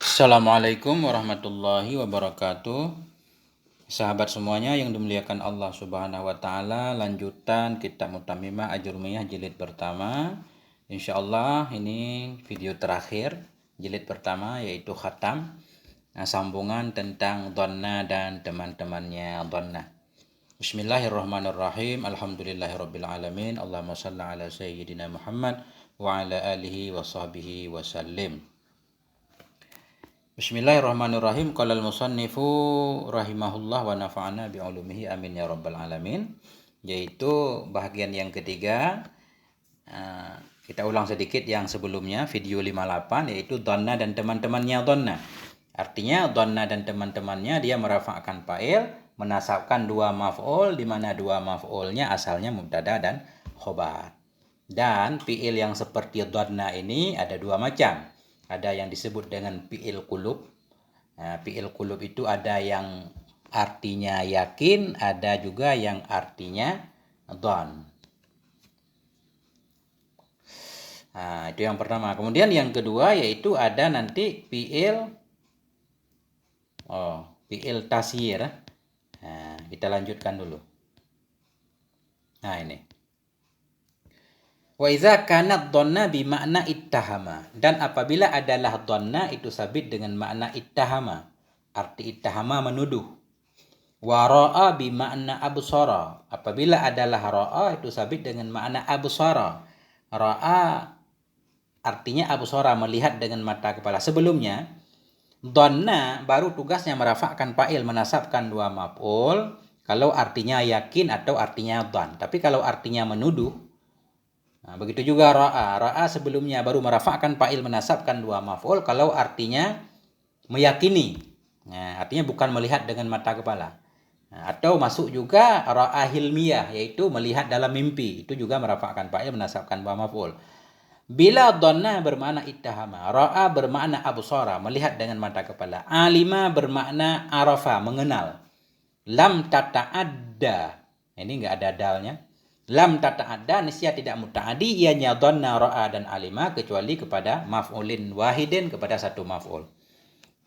Assalamualaikum warahmatullahi wabarakatuh. Sahabat semuanya yang dimuliakan Allah Subhanahu wa taala, lanjutan kitab Mutamimah Ajurumiyah jilid pertama. Insyaallah ini video terakhir jilid pertama yaitu khatam, sambungan tentang dhanna dan teman-temannya dhanna. Bismillahirrahmanirrahim. Alhamdulillahirabbil alamin. Allahumma shalli ala sayyidina Muhammad wa ala alihi wa sahbihi wa sallim. Bismillahirrahmanirrahim. Qala al-musannifu rahimahullah wa nafa'ana bi ulumihi amin ya rabbal alamin. Yaitu bahagian yang ketiga. Kita ulang sedikit yang sebelumnya, video 58, yaitu dhanna dan teman-temannya dhanna. Artinya dhanna dan teman-temannya dia merafa'kan fa'il, menasabkan dua maf'ul, di mana dua maf'ulnya asalnya mubtada dan khobar. Dan fi'il yang seperti dhanna ini ada dua macam. Ada yang disebut dengan fi'il qulub. Fi'il qulub itu ada yang artinya yakin, ada juga yang artinya dhan. Itu yang pertama. Kemudian yang kedua yaitu ada nanti fi'il tasyir. Kita lanjutkan dulu. Ini. Wa iza kanat dhanna bi makna ittahama, dan apabila adalah dhanna itu sabit dengan makna ittahama, arti ittahama menuduh. Wa ra'a bi makna absara, apabila adalah ra'a itu sabit dengan makna absara. Ra'a artinya absara, melihat dengan mata kepala. Sebelumnya dhanna baru tugasnya merafa'kan fa'il, menasabkan dua maf'ul kalau artinya yakin atau artinya dhan. Tapi kalau artinya menuduh, begitu juga ra'a. Ra'a sebelumnya baru merafa'kan fa'il, menasabkan dua maf'ul kalau artinya meyakini. Artinya bukan melihat dengan mata kepala. Atau masuk juga ra'a hilmiyah, yaitu melihat dalam mimpi. Itu juga merafa'kan fa'il, menasabkan dua maf'ul. Bila dhanna bermakna ittahama, ra'a bermakna absara, melihat dengan mata kepala. Alima bermakna arafa, mengenal. Lam tata'adda, ini enggak ada dalnya. Lam tata'adda, nisya tidak muta'adi, ianya dhanna, ra'a dan alima, kecuali kepada maf'ulin wahidin, kepada satu maf'ul.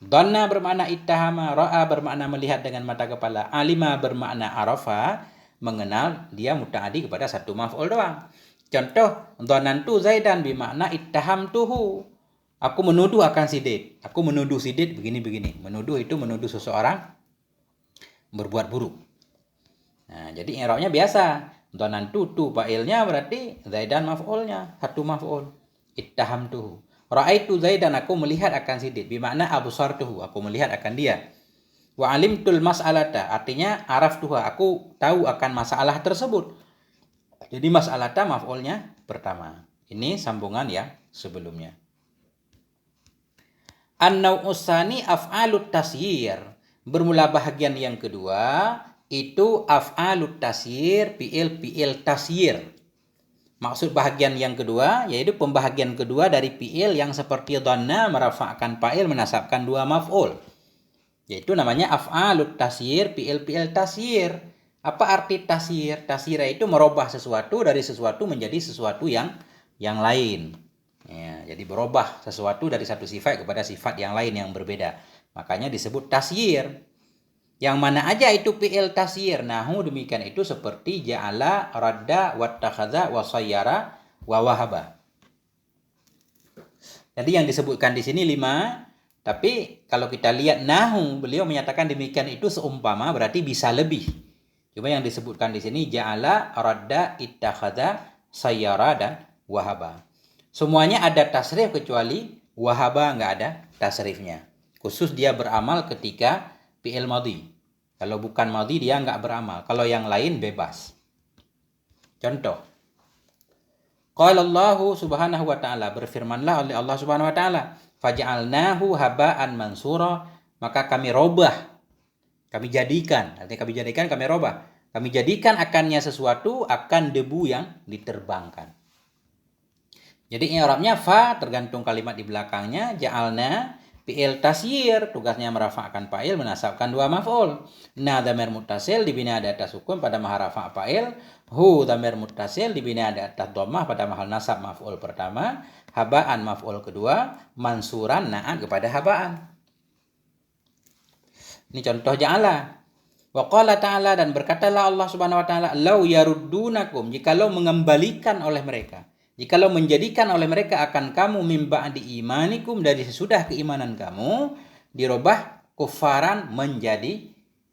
Dhanna bermakna ittahama, ra'a bermakna melihat dengan mata kepala, alima bermakna arafa, mengenal, dia muta'adi kepada satu maf'ul doang. Contoh, dhanantu Zaidan bermakna ittahamtuhu, aku menuduh akan Sidid. Aku menuduh Sidid begini-begini. Menuduh itu menuduh seseorang berbuat buruk. Jadi i'rabnya biasa. Dhanantu tu fa'ilnya berarti Zaidan maf'ulnya, satu maf'ul. Ittahamtuhu. Ra'aitu Zaidan, aku melihat akan Sidid. Bermakna absartuhu, aku melihat akan dia. Wa alimtul mas'alata, artinya araftuha, aku tahu akan masalah tersebut. Jadi mas'alata maf'ulnya pertama. Ini sambungan yang sebelumnya. An-naw'us tsani af'alut tasyir. Bermula bahagian yang kedua itu af'alut tasyir, fi'il tasyir. Maksud bahagian yang kedua yaitu pembahagian kedua dari fi'il yang seperti dhanna merafa'kan fa'il, menasabkan dua maf'ul. Yaitu namanya af'alut tasyir, fi'il tasyir. Apa arti tasyir? Tasyir itu merubah sesuatu dari sesuatu menjadi sesuatu yang lain. Jadi berubah sesuatu dari satu sifat kepada sifat yang lain yang berbeda. Makanya disebut tasyir. Yang mana aja itu fi'il tasyir. Nahu demikian itu seperti ja'ala, radda, wattakhadha, wasayyara, wa wahaba. Jadi yang disebutkan di sini 5. Tapi kalau kita lihat nahu, beliau menyatakan demikian itu seumpama, berarti bisa lebih. Cuma yang disebutkan di sini ja'ala, radda, ittakhadha, sayyara dan wahaba. Semuanya ada tasrif kecuali wahaba enggak ada tasrifnya. Khusus dia beramal ketika fi'il madhi. Kalau bukan madhi dia enggak beramal. Kalau yang lain bebas. Contoh. Qala Allah Subhanahu wa taala, berfirmanlah oleh Allah Subhanahu wa taala, faj'alnahu haba'an mansura, maka kami robah. Kami jadikan, artinya kami robah. Kami jadikan akannya sesuatu akan debu yang diterbangkan. Jadi i'rabnya fa tergantung kalimat di belakangnya, ja'alna Fi'il tasyir tugasnya merafa'kan fa'il menasabkan dua maf'ul. Na dhamir muttasil dibina di atas sukun pada mahal rafa' fa'il. Hu dhamir muttasil dibina di atas dhammah pada mahal nasab maf'ul pertama. Haba'an maf'ul kedua. Mansuran na'at kepada haba'an. Ini contoh ja'ala. Wa qala ta'ala, dan berkatalah Allah Subhanahu wa taala, "Lau yaruddunakum," jikalau mengembalikan oleh mereka, jikalau menjadikan oleh mereka akan kamu min ba'di imanikum, dari sesudah keimanan kamu, dirubah kufaran menjadi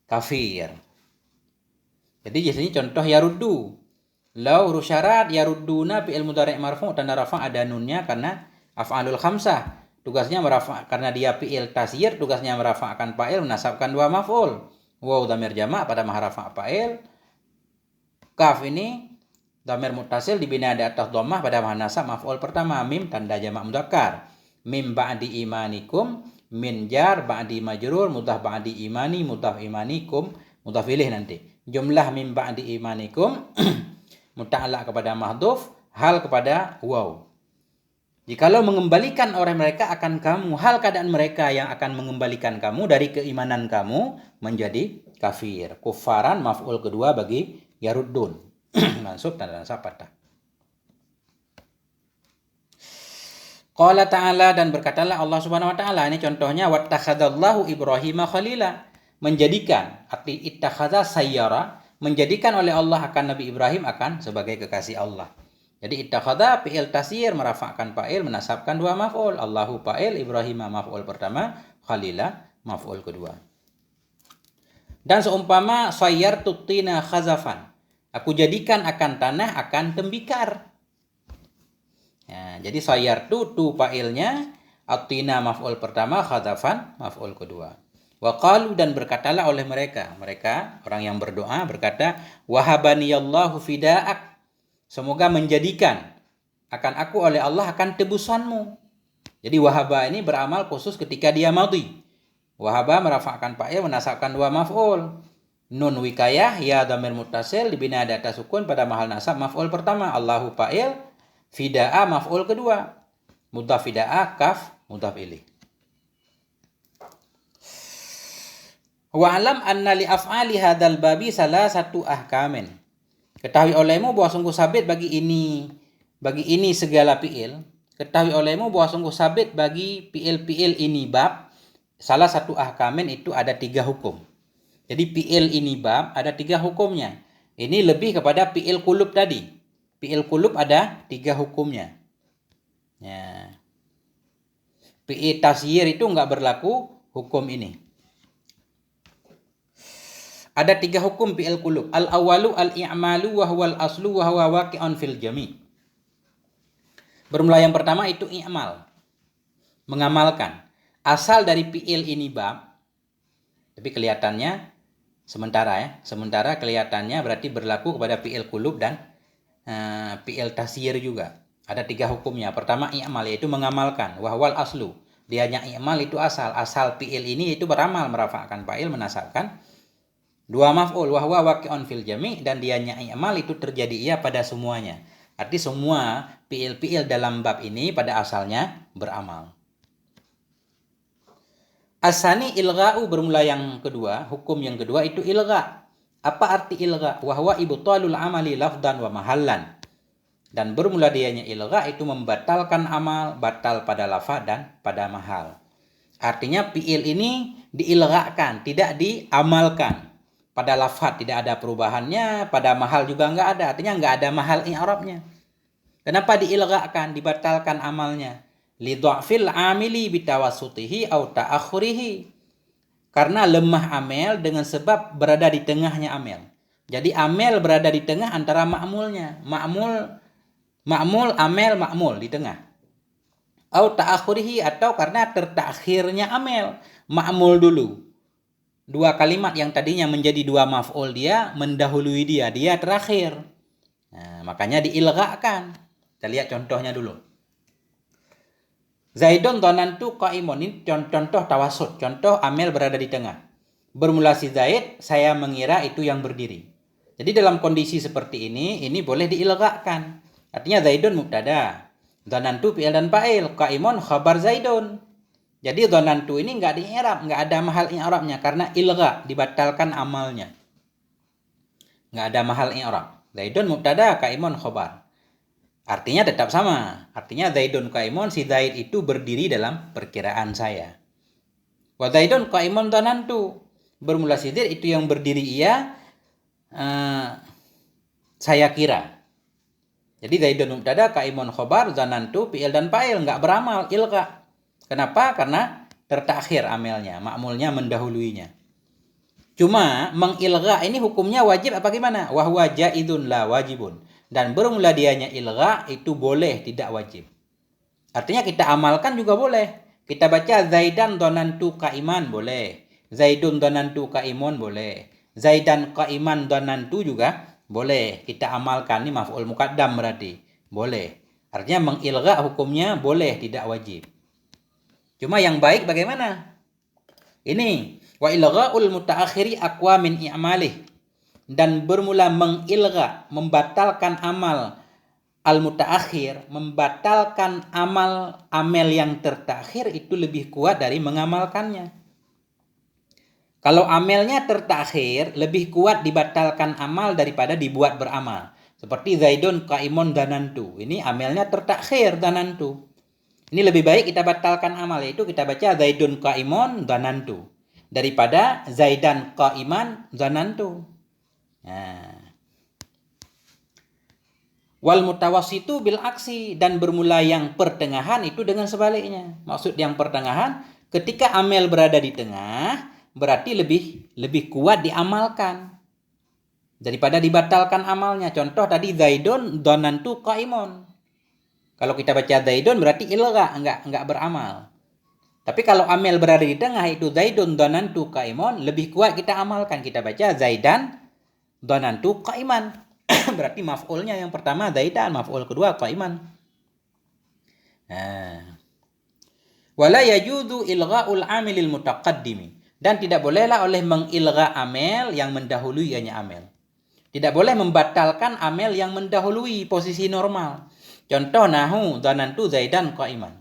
kafir. Jadi di sini contoh yaruddu. Lau huruf syarat, yarudduna fi'il mudhari' marfu' tanda rafa' ada nunnya karena af'alul khamsah. Tugasnya merafa' karena dia fi'il tasyir, tugasnya merafa'kan fa'il menasabkan dua maf'ul. Waw dhamir jamak pada mahal rafa' fa'il. Kaf ini dhamir muttasil dibina di atas dhammah pada mahal nasab maf'ul pertama. Mim tanda jamak mudzakkar. Mim ba'di imanikum, min jar ba'di majrur, mudhaf ba'di imani, mudhaf imanikum, mudhaf ilaih nanti. Jumlah mim ba'di imanikum muta'allaq kepada mahdhuf, hal kepada waw. Jikalau mengembalikan orang mereka akan kamu, hal keadaan mereka yang akan mengembalikan kamu dari keimanan kamu menjadi kafir. Kufaran maf'ul kedua bagi yaruddun. Mansub tanda nasab fathah. Qala ta'ala, dan berkatalah Allah Subhanahu wa taala, ini contohnya wattakhadallahu Ibrahim khalila, menjadikan, arti ittakhadha sayyara, menjadikan oleh Allah akan Nabi Ibrahim akan sebagai kekasih Allah. Jadi ittakhadha fi'il tasyir merafa'kan fa'il menasabkan dua maf'ul. Allahu fa'il, Ibrahim maf'ul pertama, khalila maf'ul kedua. Dan seumpama sayyartu tina khazafan, aku jadikan akan tanah akan tembikar. Ya, jadi sayyartu tu fa'ilnya, at-tina maf'ul pertama, khazafan maf'ul kedua. Wa qalu, dan berkatalah oleh mereka orang yang berdoa berkata, wahabaniyallahu fida'ak, semoga menjadikan akan aku oleh Allah akan tebusanmu. Jadi wahaba ini beramal khusus ketika dia madhi. Wahaba merafa'kan fa'il menasabkan dua maf'ul. Nun wikayah ya dhamir muttasil dibina di atas sukun pada mahal nasab maf'ul pertama. Allahu fa'il, fida'a maf'ul kedua. Mudhaf fida'a kaf mudhaf ilaih. Wa alam anna li af'ali hadzal babi salasatu ahkamin. Ketahui olehmu bahwa sungguh sabit bagi ini segala fi'il. Ketahui olehmu bahwa sungguh sabit bagi fi'il-fi'il ini bab. Salah satu ahkamin itu ada 3 hukum. Jadi fi'il ini bab ada 3 hukumnya. Ini lebih kepada fi'il qulub tadi. Fi'il qulub ada 3 hukumnya. Ya. Fi'il tasyir itu enggak berlaku hukum ini. Ada 3 hukum fi'il qulub. Al-awwalu al-i'malu wa huwal aslu wa huwa waqi'un fil jami'. Bermula yang pertama itu i'mal. Mengamalkan. Asal dari fi'il ini bab. Tapi kelihatannya sementara kelihatannya berarti berlaku kepada fi'il qulub dan fi'il tasyir juga. Ada 3 hukumnya. Pertama i'mal, yaitu mengamalkan. Wa huwal aslu. Dianya i'mal itu asal. Asal fi'il ini itu beramal, merafa'kan fa'il, menasabkan dua maf'ul, wa huwa waqi'un fil jami', dan dianya i'mal itu terjadi ia pada semuanya. Arti semua fi'il-fi'il dalam bab ini pada asalnya beramal. Asani ilgha'u, bermula yang kedua, hukum yang kedua itu ilgha'. Apa arti ilgha'? Wa huwa ibtalul amali lafdan wa mahallan. Dan bermula dianya ilgha' itu membatalkan amal, batal pada lafaz dan pada mahal. Artinya fi'il ini diilgha'kan, tidak diamalkan. Pada lafaz tidak ada perubahannya, pada mahal juga enggak ada. Artinya enggak ada mahal i'rabnya. Kenapa diilgha'kan, dibatalkan amalnya? Li dha'fil amili bitawassutihi au ta'akhurihi. Karena lemah amel dengan sebab berada di tengahnya amel. Jadi amel berada di tengah antara ma'mulnya. Ma'mul, amel, ma'mul di tengah. Au ta'akhurihi, atau karena tertakhirnya amel. Ma'mul dulu. 2 kalimat yang tadinya menjadi 2 maf'ul dia mendahului dia terakhir. Nah, makanya diilgha'kan. Kita lihat contohnya dulu. Zaidun dhanantu qa'imun, ini contoh tawassut, contoh amel berada di tengah. Bermula si Zaid, saya mengira itu yang berdiri. Jadi dalam kondisi seperti ini boleh diilgha'kan. Artinya Zaidun mubtada, dhanantu fi'il dan fa'il, qa'imun khabar Zaidun. Jadi dhanantu ini nggak di i'rab, nggak ada mahal i'rabnya karena ilgha, dibatalkan amalnya. Nggak ada mahal i'rab. Zaidun mubtada, qaimun khobar. Artinya tetap sama. Artinya Zaidun qaimun, si Zaid itu berdiri dalam perkiraan saya. Wa Zaidun qaimun dhanantu. Bermula sidir itu yang berdiri ia, saya kira. Jadi Zaidun mubtada, qaimun khobar, dhanantu fi'il dan fa'il, nggak beramal, ilgha. Kenapa? Karena tertakhir amelnya, ma'mulnya mendahuluinya. Cuma mengilgha ini hukumnya wajib apa gimana? Wa huwa jaizun la wajibun. Dan bermula dianya ilgha itu boleh, tidak wajib. Artinya kita amalkan juga boleh. Kita baca Zaidan dhanantu qaiman boleh. Zaidun dhanantu qaimun boleh. Zaidan qaiman dhanantu juga boleh. Kita amalkan, ini maf'ul muqaddam berarti. Boleh. Artinya mengilgha hukumnya boleh, tidak wajib. Cuma yang baik bagaimana? Ini wa ilgha'ul mutaakhiri aqwa min i'malih. Dan bermula mengilgha, membatalkan amal al-mutaakhir, membatalkan amel yang tertakhir itu lebih kuat dari mengamalkannya. Kalau amelnya tertakhir, lebih kuat dibatalkan amal daripada dibuat beramal. Seperti Zaidun qaimun dhanantu. Ini amelnya tertakhir dhanantu. Ini lebih baik kita batalkan amal, yaitu kita baca Zaidun qaimun dhanantu daripada Zaidan qaiman dhanantu. Nah. Wal mutawassitu bil aksi, dan bermula yang pertengahan itu dengan sebaliknya. Maksud yang pertengahan, ketika amel berada di tengah, berarti lebih kuat diamalkan daripada dibatalkan amalnya. Contoh tadi Zaidun dhanantu qaimun. Kalau kita baca Zaidun berarti ilgha, enggak beramal. Tapi kalau amel berada di tengah itu Zaidun dhanantu qaimun, lebih kuat kita amalkan. Kita baca Zaidan dhanantu qaiman. Berarti maf'ulnya yang pertama Zaidan, maf'ul kedua qaiman. Wala yajuzu ilgha'ul amilil mutaqaddimi, dan tidak bolehlah oleh mengilgha amel yang mendahului hanya amel. Tidak boleh membatalkan amel yang mendahului posisi normal. Contoh nahu dhanantu Zaidan qaiman.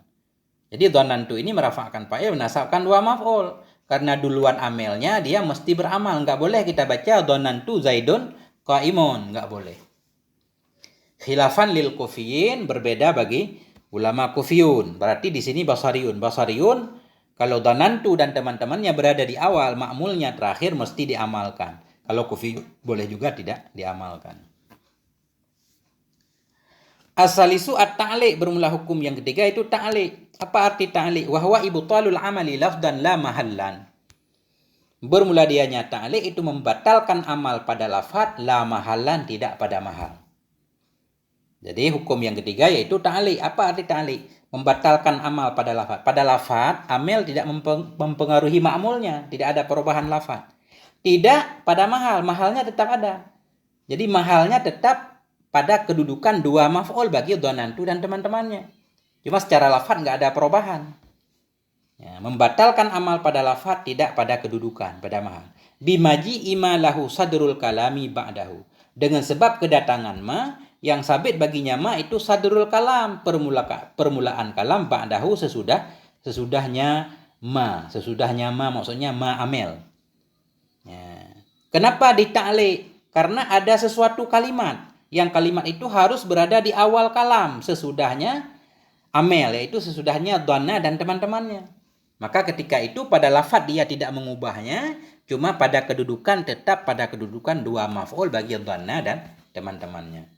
Jadi dhanantu ini merafa'kan fa'il, menasabkan dua maf'ul. Karena duluan amelnya dia mesti beramal. Enggak boleh kita baca dhanantu Zaidun qaimun, enggak boleh. Khilafan lil kufiyin, berbeda bagi ulama kufiyun. Berarti di sini basariyun. Basariyun kalau dhanantu dan teman-temannya berada di awal, ma'mulnya terakhir mesti diamalkan. Kalau kufiyun boleh juga tidak diamalkan. As-salisu at-ta'liq, bermula hukum yang ketiga itu ta'liq. Apa arti ta'liq? Wa huwa ibtalul amali lafdan la mahallan. Bermula dianya ta'liq itu membatalkan amal pada lafaz, la mahallan, tidak pada mahal. Jadi hukum yang ketiga yaitu ta'liq. Apa arti ta'liq? Membatalkan amal pada lafaz. Pada lafaz, amel tidak mempengaruhi ma'mulnya, tidak ada perubahan lafaz. Tidak pada mahal, mahalnya tetap ada. Jadi mahalnya tetap pada kedudukan dua maf'ul bagi dhanantu dan teman-temannya. Cuma secara lafaz nggak ada perubahan. Ya, membatalkan amal pada lafaz, tidak pada kedudukan, pada mahal. Bimaji imalahu sadrul kalami ba'dahu. Dengan sebab kedatangan ma, yang sabit baginya ma itu sadrul kalam, permulaan kalam ba'dahu sesudahnya ma. Sesudahnya ma maksudnya ma amel. Ya. Kenapa dita'liq? Karena ada sesuatu kalimat. Yang kalimat itu harus berada di awal kalam, sesudahnya amel, yaitu sesudahnya dhanna dan teman-temannya. Maka ketika itu pada lafaz dia tidak mengubahnya, cuma pada kedudukan tetap pada kedudukan dua maf'ul bagi dhanna dan teman-temannya.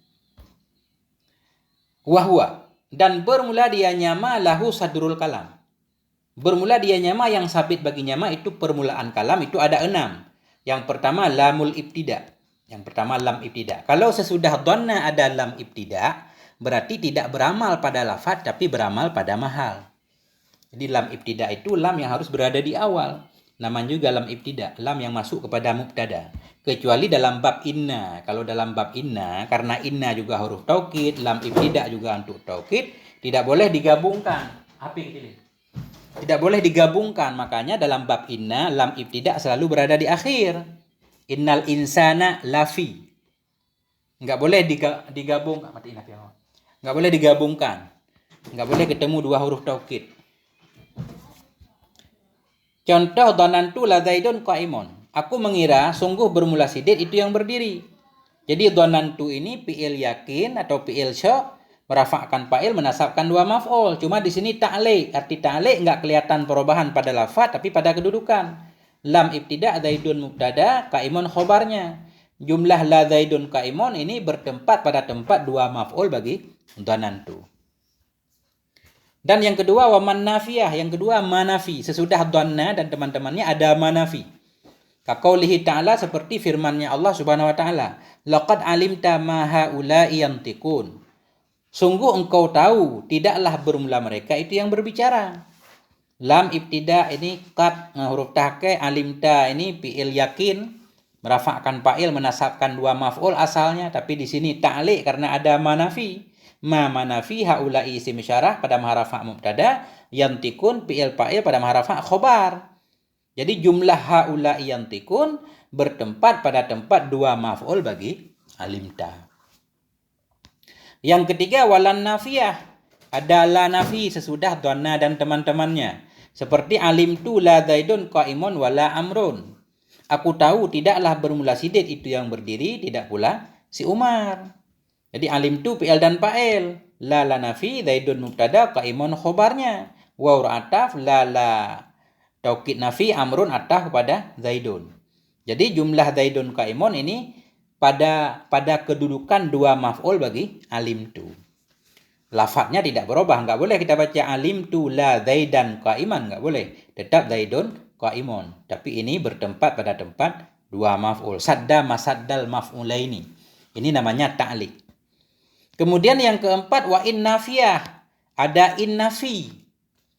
Wahwa, dan bermula dia nyama lahu sadrul kalam. Bermula dia nyama yang sabit bagi nyama itu permulaan kalam itu ada 6. Yang pertama lamul ibtida. Yang pertama lam ibtida. Kalau sesudah dhanna ada lam ibtida, berarti tidak beramal pada lafaz tapi beramal pada mahal. Jadi lam ibtida itu lam yang harus berada di awal. Namanya juga lam ibtida, lam yang masuk kepada mubtada. Kecuali dalam bab inna. Kalau dalam bab inna, karena inna juga huruf taukid, lam ibtida juga untuk taukid, tidak boleh digabungkan. Tidak boleh digabungkan. Makanya dalam bab inna, lam ibtida selalu berada di akhir. Innal insana lafi. Enggak boleh digabung. Enggak boleh digabungkan. Enggak boleh ketemu dua huruf taukid. Contoh dhanantu la Zaidun qa'imun. Aku mengira sungguh bermula sidin itu yang berdiri. Jadi dhanantu ini fi'il yakin atau fi'il sya' merafa'kan fa'il menasabkan dua maf'ul. Cuma di sini ta'liq. Arti ta'liq enggak kelihatan perubahan pada lafaz tapi pada kedudukan. Lam ibtida' Zaidun mubtada, qa'imun khobarnya. Jumlah la Zaidun qa'imun ini bertempat pada tempat dua maf'ul bagi dhanantu. Dan yang kedua waman nafiyah, yang kedua manafi. Sesudah dhanna dan teman-temannya ada manafi. Kaqaulihi ta'ala seperti firman-Nya Allah Subhanahu wa taala, laqad alimta ma haula'i yantiqun. Sungguh engkau tahu tidaklah bermula mereka itu yang berbicara. Lam ibtida ini qad, huruf tahqiq, alimta ini fi'il yakin merafa'kan fa'il menasabkan dua maf'ul asalnya, tapi di sini ta'liq karena ada manafi. Ma manafi haula'i isim isyarah pada maharafa mubtada, yantikun fi'il fa'il pada maharafa khobar. Jadi jumlah haula'i yantikun bertempat pada tempat dua maf'ul bagi alimta. Yang ketiga walan nafiyah, ada la nafi sesudah dhanna dan teman-temannya. Seperti alimtu la Zaidun qa'imun wala amrun. Aku tahu tidaklah bermula sidin itu yang berdiri, tidak pula si Umar. Jadi alimtu fi'il dan fa'il. La nafi Zaidun mubtada, qa'imun khobarnya. Waw ataf la taukid nafi amrun ataf kepada Zaidun. Jadi jumlah Zaidun qa'imun ini pada kedudukan dua maf'ul bagi alimtu. Lafadznya tidak berubah, enggak boleh kita baca alimtu la Zaidan qa'iman, enggak boleh. Tetap Zaidun qa'imun. Tapi ini bertempat pada tempat dua maf'ul. Sadda masaddal maf'ulaini. Ini namanya ta'liq. Kemudian yang keempat wa in nafiyah, ada in nafi.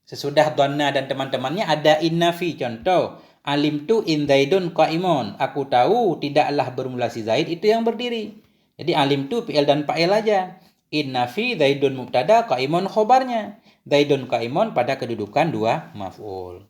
Sesudah dhanna dan teman-temannya ada in nafi. Contoh, alimtu in Zaidun qa'imun. Aku tahu tidaklah bermula si Zaid itu yang berdiri. Jadi alimtu fi'il dan fa'il aja. In nafi Zaidun mubtada, qa'imun khobarnya. Zaidun qa'imun pada kedudukan dua maf'ul.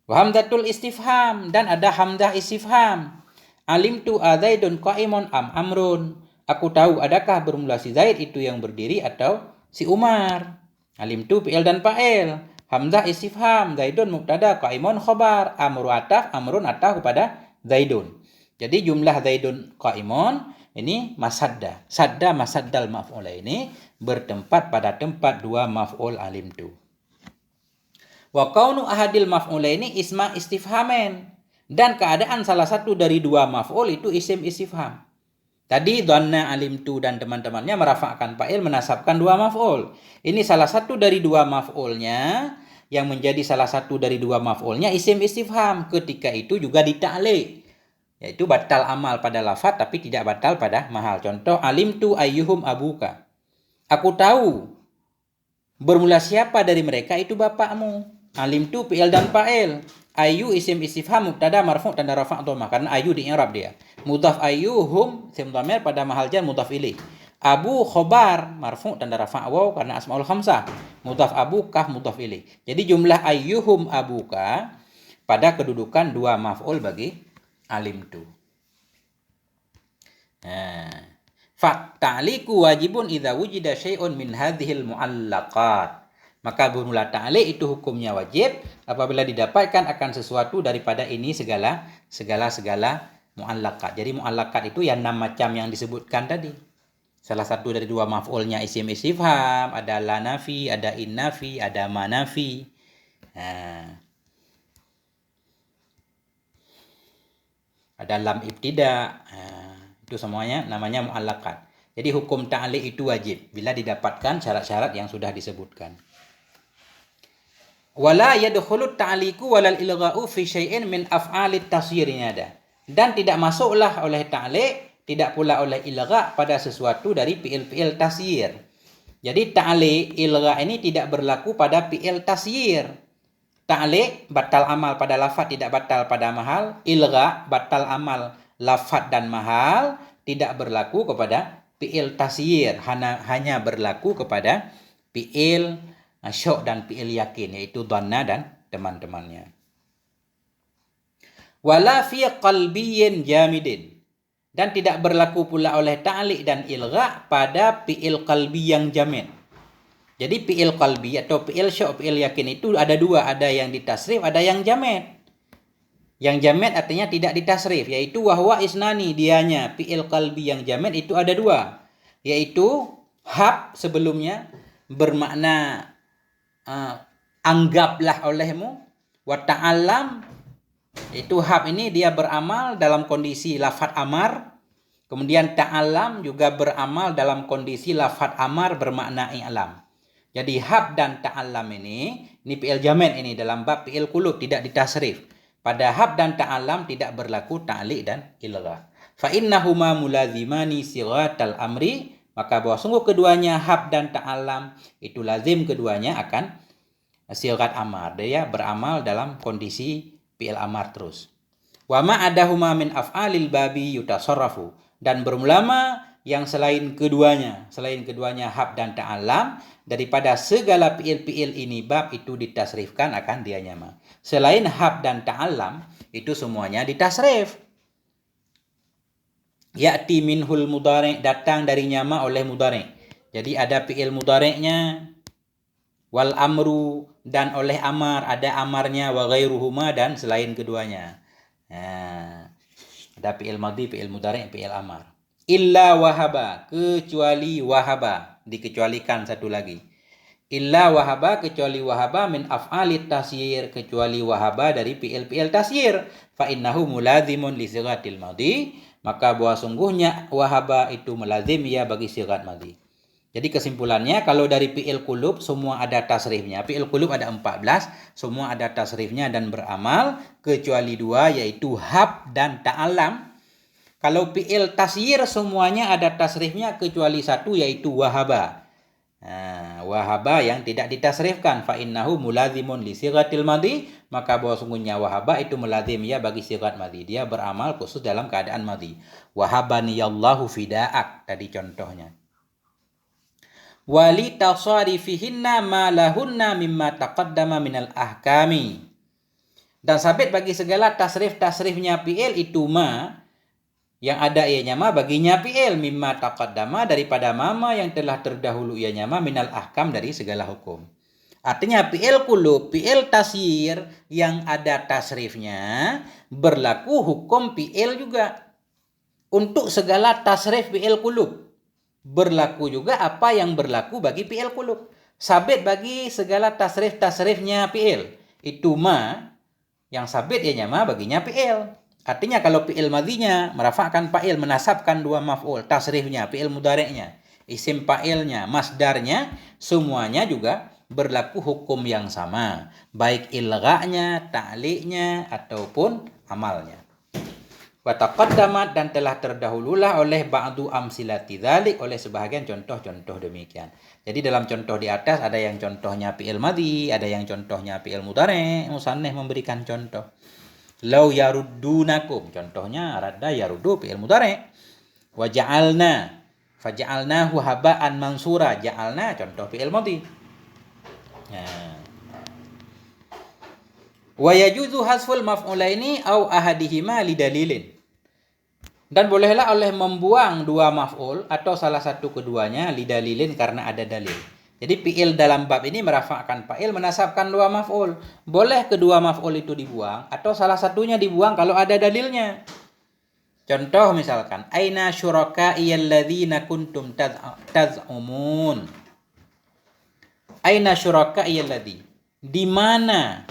Wa hamzatul istifham, dan ada hamzah istifham. Alimtu a Zaidun qa'imun am amrun. Aku tahu adakah bermula si Zaid itu yang berdiri atau si Umar. Alimtu fi'il dan fa'il. Hamzah istifham, Zaidun mubtada, qa'imun khobar, amru ataf, amrun ataf kepada Zaidun. Jadi jumlah Zaidun qa'imun ini masadda. Sadda masaddal maf'ula ini bertempat pada tempat dua maf'ul alimtu. Wa kaunu ahadil maf'ula ini isma istifhamen. Dan keadaan salah satu dari dua maf'ul itu isim istifham. Tadi dhanna alimtu dan teman-temannya merafa'kan fa'il menasabkan dua maf'ul. Ini salah satu dari dua maf'ulnya, yang menjadi salah satu dari dua maf'ulnya isim istifham. Ketika itu juga dita'liq, yaitu batal amal pada lafaz tapi tidak batal pada mahal. Contoh alimtu ayyuhum abuka. Aku tahu bermula siapa dari mereka itu bapakmu. Alimtu fi'il dan fa'il. Ayu isim istifham mubtada marfu' tanda rafa' dhammah karena ayu di i'rab dia. Mudhaf ayyuhum isim dhamir pada mahal jar mudhaf ilaih. Abu khobar marfu' tanda rafa' waw karena asmaul khamsah. Mudhaf abu kaf mudhaf ilaih. Jadi jumlah ayyuhum abuka pada kedudukan dua maf'ul bagi alimtu. Nah, fa ta'liqu wajibun idza wujida syai'un min hadhil mu'allaqat. Maka bermula ta'liq itu hukumnya wajib apabila didapatkan akan sesuatu daripada ini segala mu'allaqat. Jadi mu'allaqat itu yang 6 macam yang disebutkan tadi. Salah satu dari dua maf'ulnya isim istifham, ada la nafi, ada in nafi, ada ma nafi. Ada lam ibtida. Itu semuanya namanya mu'allaqat. Jadi hukum ta'liq itu wajib bila didapatkan syarat-syarat yang sudah disebutkan. Wala yadkhulu ta'liqu walal ilgha'u fi syai'in min af'alit tasyir, ini ada. Dan tidak masuklah oleh ta'liq, tidak pula oleh ilgha' pada sesuatu dari fi'il-fi'il tasyir. Jadi ta'liq, ilgha' ini tidak berlaku pada fi'il tasyir. Ta'liq batal amal pada lafaz, tidak batal pada mahal. Ilgha' batal amal lafaz dan mahal, tidak berlaku kepada fi'il tasyir, hanya berlaku kepada fi'il syok dan fi'il yakin, yaitu dhanna dan teman-temannya. Wala fi qalbiyyin jamidin, dan tidak berlaku pula oleh ta'liq dan ilgha' pada fi'il qalbi yang jamid. Jadi fi'il qalbi atau fi'il syok, fi'il yakin itu ada dua, ada yang ditasrif, ada yang jamed. Yang jamed artinya tidak ditasrif, yaitu wahwa isnani, dianya fi'il qalbi yang jamed itu ada dua, yaitu hab sebelumnya bermakna anggaplah olehmu, wa ta'allam itu hab ini dia beramal dalam kondisi lafadz amar, kemudian ta'allam juga beramal dalam kondisi lafadz amar bermakna i'lam. Jadi hab dan ta'allam ini fi'il jamed ini dalam bab fi'il qulub tidak ditasrif. Pada hab dan ta'allam tidak berlaku ta'liq dan ilgha. Fa innahuma mulazimani sighatal amri, maka bahwa sungguh keduanya hab dan ta'allam itu lazim keduanya akan sighat amar. Dia beramal dalam kondisi fi'il amar terus. Wa ma adahuma min af'alil babi yutasarrafu, dan berulama yang selain keduanya hab dan ta'allam, daripada segala fi'il-fi'il ini bab itu ditasrifkan akan dia nyama. Selain hab dan ta'allam itu semuanya ditasrif. Ya'ti minhul mudhari', datang dari nyama oleh mudhari'. Jadi ada fi'il mudhari'nya, wal amru, dan oleh amar, ada amarnya, wa ghairuhuma, dan selain keduanya. Nah, ada fi'il madhi, fi'il mudhari', fi'il amar. Illa wahaba, kecuali wahaba, dikecualikan satu lagi. Illa wahaba, kecuali wahaba, min af'alit tasyir, kecuali wahaba dari fi'il tasyir. Fa innahu mulazimun li sighatil madhi, maka bahwa sungguhnya wahaba itu melazim ya bagi sighat madhi. Jadi kesimpulannya, kalau dari fi'il qulub semua ada tasrifnya. Fi'il qulub ada 14, semua ada tasrifnya dan beramal, kecuali dua, yaitu hab dan ta'allam. Kalau fi'il tasyir semuanya ada tasrifnya kecuali satu, yaitu wahaba. Wahaba yang tidak ditasrifkan. Fa innahu mulazimun li sighatil madhi, maka bahwa sungguhnya wahaba itu melazim ya bagi sighat madhi. Dia beramal khusus dalam keadaan madhi. Wahabaniyallahu fida'ak, tadi contohnya. Wali tasarifihinna ma lahunna mimma taqaddama minal ahkami, dan sabit bagi segala tasrif-tasrifnya fi'il itu ma yang ada ianya ma baginya fi'il, mimma taqaddama daripada mama yang telah terdahulu ianya ma minal ahkam dari segala hukum. Artinya fi'il qulub, fi'il tasyir yang ada tasrifnya berlaku hukum fi'il juga. Untuk segala tasrif fi'il qulub berlaku juga apa yang berlaku bagi fi'il qulub. Sabit bagi segala tasrif-tasrifnya fi'il itu ma yang sabit ianya ma baginya fi'il. Artinya kalau fi'il madhinya merafa'kan fa'il, menasabkan dua maf'ul, tasrifnya, fi'il mudhari'nya, isim fa'ilnya, masdarnya, semuanya juga berlaku hukum yang sama, baik ilgha'nya, ta'liqnya ataupun amalnya. Wa taqaddamat, dan telah terdahululah oleh ba'du amsilati dzalik, oleh sebahagian contoh-contoh demikian. Jadi dalam contoh di atas ada yang contohnya fi'il madhi, ada yang contohnya fi'il mudhari'. Musannif memberikan contoh. Lau yaruddunakum, contohnya radda yaruddu fi'il mudhari'. Wa ja'alna, faja'alnahu haba'an mansura, ja'alna contoh fi'il madhi. Wa yajuzu hasful maf'ulaini au ahadihima lidalilin, dan bolehlah oleh membuang dua maf'ul atau salah satu keduanya lidalilin karena ada dalil. Jadi fi'il dalam bab ini merafa'kan fa'il, menasabkan dua maf'ul. Boleh kedua maf'ul itu dibuang atau salah satunya dibuang kalau ada dalilnya. Contoh misalkan, aina syuraka'i alladzina kuntum taz'umun. Aina syuraka'i alladzi, di mana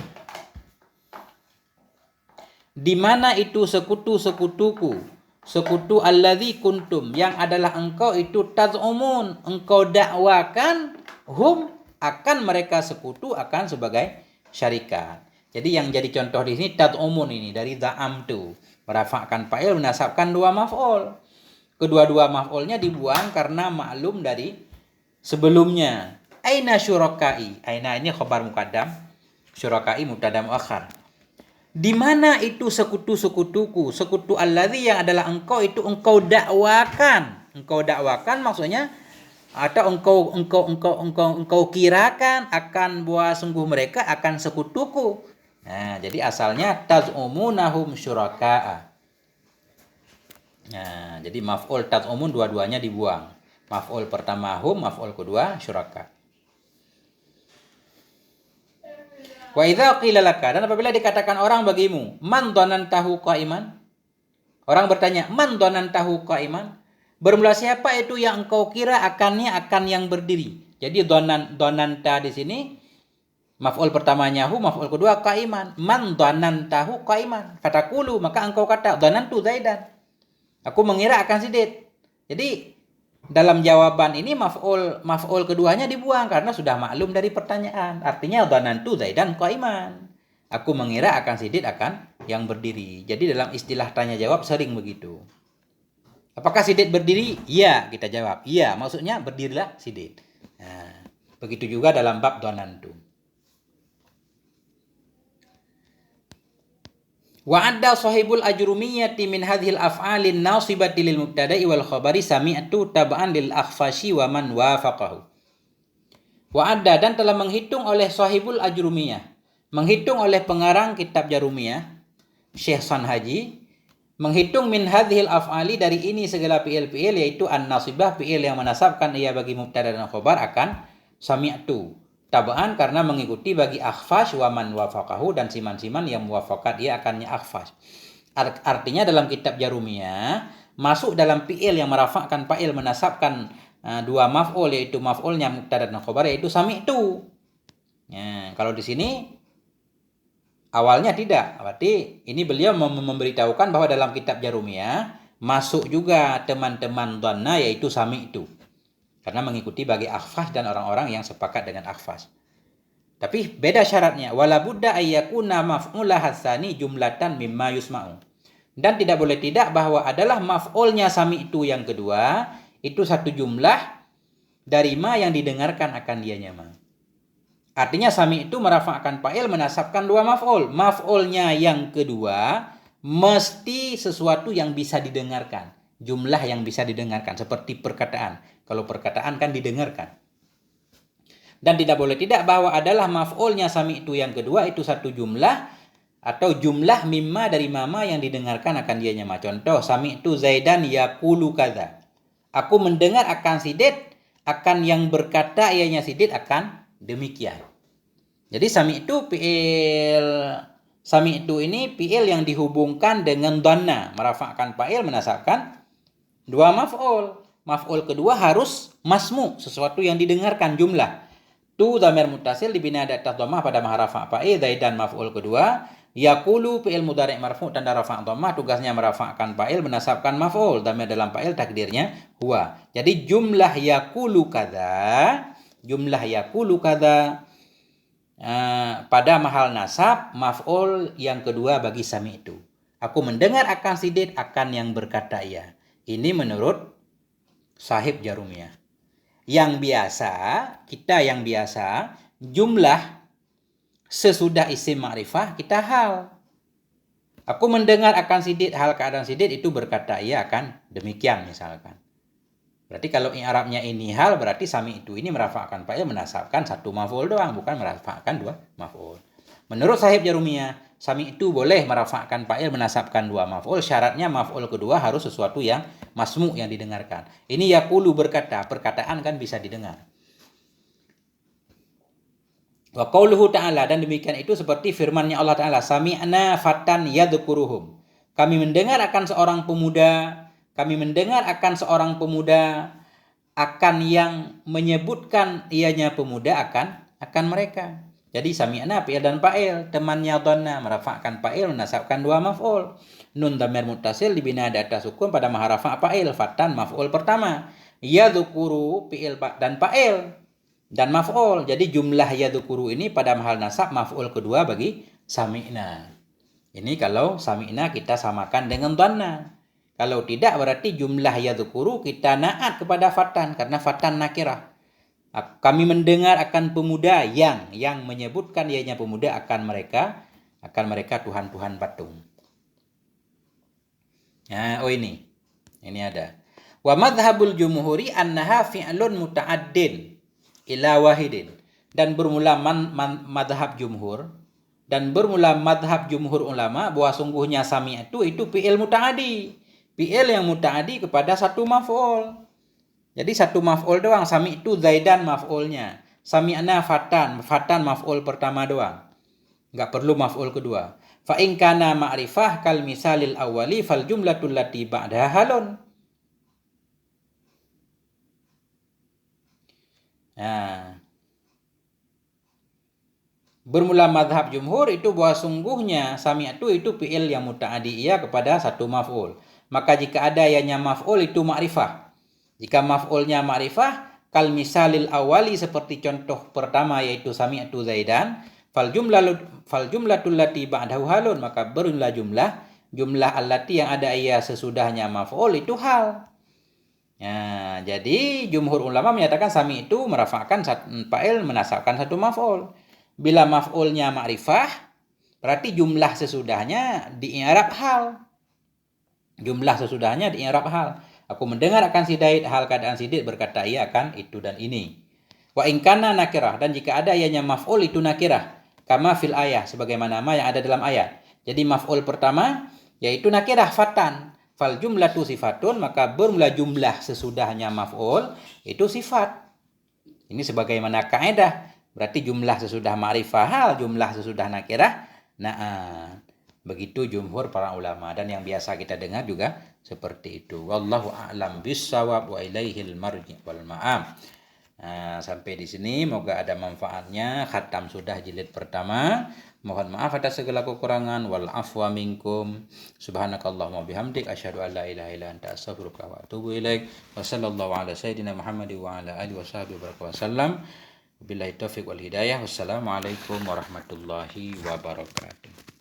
itu sekutu-sekutuku, sekutu alladzi kuntum yang adalah engkau itu taz'umun, engkau dakwakan, hum akan mereka sekutu akan sebagai syarikat. Jadi yang jadi contoh di sini taz'umun ini dari za'amtu, merafa'kan fa'il, menasabkan dua maf'ul. Kedua-dua maf'ulnya dibuang karena maklum dari sebelumnya. Aina syurakai, aina ini khabar muqaddam, syurakai mubtada muakhar. Di mana itu sekutu-sekutuku, sekutu alladzi yang adalah engkau itu engkau dakwakan. Engkau dakwakan maksudnya atau engkau kirakan akan bahwa sungguh mereka akan sekutuku. Nah, jadi asalnya taz'umunahum syuraka'a. Nah, jadi maf'ul taz'umun dua-duanya dibuang. Maf'ul pertama hum, maf'ul kedua syuraka. Wa idza qila laka, dan apabila dikatakan orang bagimu, man dhanantahu qa'iman? Orang bertanya, man dhanantahu qa'iman? Bermula siapa itu yang engkau kira akan yang berdiri? Jadi dhananta di sini maf'ul pertamanya hu, maf'ul kedua qa'iman. Man dhanantahu qa'iman? Fatakulu, maka engkau kata dhanantu Zaidan. Aku mengira akan Zaid. Jadi dalam jawaban ini maf'ul keduanya dibuang karena sudah maklum dari pertanyaan. Artinya dhanantu Zaidan qa'iman. Aku mengira akan Zaid akan yang berdiri. Jadi dalam istilah tanya jawab sering begitu. Apakah Zaid berdiri? Iya, kita jawab. Iya, maksudnya berdirilah Zaid. Nah, begitu juga dalam bab dhanantu. Wa adda sahibul ajrumiyyati min hadhil af'alin nasibati lil mubtada'i wal khabari sami'tu tab'an lil akhfashi wa man wafaqahu. Wa adda, dan telah menghitung oleh sahibul ajrumiyah, menghitung oleh pengarang kitab Jarumiyah, Syekh Sanhaji, menghitung min hadhil af'ali, dari ini segala fi'il-fi'il, yaitu an-nasibah, fi'il yang menasabkan ia bagi mubtada dan khabar, akan sami'tu tabaan karena mengikuti bagi akhfash wa man wafaqahu, dan siman-siman yang muwafaqat dia akannya akhfash. Artinya dalam kitab Jarumiyah masuk dalam fi'il yang merafa'kan fa'il menasabkan dua maf'ul, yaitu maf'ulnya mubtada dan khabar, yaitu sami'tu. Ya, kalau di sini awalnya tidak. Berarti ini beliau memberitahukan bahwa dalam kitab Jarumiyah masuk juga teman-teman dhanna, yaitu sami'tu. Karena mengikuti bagi akhfash dan orang-orang yang sepakat dengan akhfash. Tapi beda syaratnya. Wala budda ayyakuna maf'ula hatsani jumlatan mimma yusma'u. Dan tidak boleh tidak bahwa adalah maf'ulnya sami'tu yang kedua itu satu jumlah dari ma yang didengarkan akan dianya ma. Artinya sami'tu merafa'kan fa'il menasabkan dua maf'ul. Maf'ulnya yang kedua mesti sesuatu yang bisa didengarkan. Jumlah yang bisa didengarkan seperti perkataan. Kalau perkataan kan didengarkan. Dan tidak boleh tidak bahwa adalah maf'ulnya sami'tu yang kedua itu satu jumlah atau jumlah mimma dari mama yang didengarkan akan dianya ma. Contoh, sami'tu Zaidan yaqulu kadza. Aku mendengar akan Zaid akan yang berkata ianya Zaid akan demikian. Jadi sami'tu ini fi'il yang dihubungkan dengan dhanna, merafa'kan fa'il menasabkan dua maf'ul. Maf'ul kedua harus masmu, sesuatu yang didengarkan, jumlah. Tu dhamir muttasil dibina di atas dhammah pada maharafa fa'il, Zaidan maf'ul kedua. Yaqulu fi'il mudhari' marfu' tanda rafa' dhammah, tugasnya merafa'kan fa'il menasabkan maf'ul, dhamir dalam fa'il takdirnya huwa. Jadi jumlah yaqulu kadza pada mahal nasab maf'ul yang kedua bagi sami'tu. Aku mendengar akan Zaid akan yang berkata ia. Ini menurut sahib Jarumiyah. Kita yang biasa, jumlah sesudah isim ma'rifah kita hal. Aku mendengar akan Zaid, hal keadaan Zaid itu berkata ia akan demikian misalkan. Berarti kalau i'rabnya ini hal, berarti sami'tu ini merafa'kan fa'il menasabkan satu maf'ul doang, bukan merafa'kan dua maf'ul. Menurut sahib Jarumiyah, sami'tu boleh merafa'kan fa'il menasabkan dua maf'ul, syaratnya maf'ul kedua harus sesuatu yang masmu, yang didengarkan. Ini yaqulu berkata, perkataan kan bisa didengar. Wa qauluhu ta'ala, dan demikian itu seperti firman-Nya Allah Ta'ala, sami'na fatan yadhkuruhum. Kami mendengar akan seorang pemuda akan yang menyebutkan ianya pemuda akan mereka. Jadi sami'na fi'il dan fa'il, temannya dhanna merafa'kan fa'il menasabkan dua maf'ul. Nun dhamir muttasil dibina di atas sukun pada maharafa fa'il, fatan maf'ul pertama. Yadhkuru fi'il dan fa'il dan maf'ul. Jadi jumlah yadhkuru ini pada mahal nasab maf'ul kedua bagi sami'na. Ini kalau sami'na kita samakan dengan dhanna. Kalau tidak berarti jumlah yadhkuru kita na'at kepada fatan karena fatan nakirah. Kami mendengar akan pemuda yang menyebutkan ianya pemuda akan mereka tuhan-tuhan patung. Nah, ini ada. Wa madhhabul jumhuri annaha fi'lun muta'addin ila wahidin. Dan bermula madhab jumhur ulama bahwa sungguhnya sami'tu itu fi'il muta'addi. Fi'il yang muta'addi kepada satu maf'ul. Jadi satu maf'ul doang, sami'tu Zaidan maf'ulnya. Sami'na fatan maf'ul pertama doang. Enggak perlu maf'ul kedua. Fa in kana ma'rifah kal misalil awwali fal jumlatul lati ba'daha halun. Nah, bermula madhab jumhur itu bahwa sungguhnya sami'tu itu fi'il yang muta'addi iya kepada satu maf'ul. Maka jika ada ianya maf'ul itu ma'rifah. Jika maf'ulnya ma'rifah, kal misalil awali seperti contoh pertama yaitu sami'tu Zaidan, fal jumlatul lati ba'dahu halun, maka berulah jumlah allati yang ada ia sesudahnya maf'ul itu hal. Nah, jadi jumhur ulama menyatakan sami itu merafa'kan fa'il menasabkan satu maf'ul. Bila maf'ulnya ma'rifah, berarti jumlah sesudahnya di i'rab hal. Jumlah sesudahnya di i'rab hal. Aku mendengar akan si Daid, hal keadaan si Daid berkata ia akan itu dan ini. Wa in kana nakirah, dan jika ada ianya maf'ul itu nakirah. Kama fil ayah, sebagaimana nama yang ada dalam ayat. Jadi maf'ul pertama yaitu nakirah fatan. Fal jumlatu sifatun, maka bermula jumlah sesudahnya maf'ul itu sifat. Ini sebagaimana kaidah. Berarti jumlah sesudah ma'rifah hal, jumlah sesudah nakirah na'at. Begitu jumhur para ulama, dan yang biasa kita dengar juga seperti itu. Wallahu a'lam bissawab wa ilaihil marji wal ma'am. Nah, sampai di sini moga ada manfaatnya. Khatam sudah jilid pertama. Mohon maaf atas segala kekurangan. Wal afwa minkum. Subhanakallahumma bihamdik asyhadu an la ilaha illa anta astaghfiruka wa atubu ilaik. Wa sallallahu ala sayyidina Muhammad wa ala alihi washabihi wasallam. Billahi taufiq wal hidayah. Wassalamualaikum warahmatullahi wabarakatuh.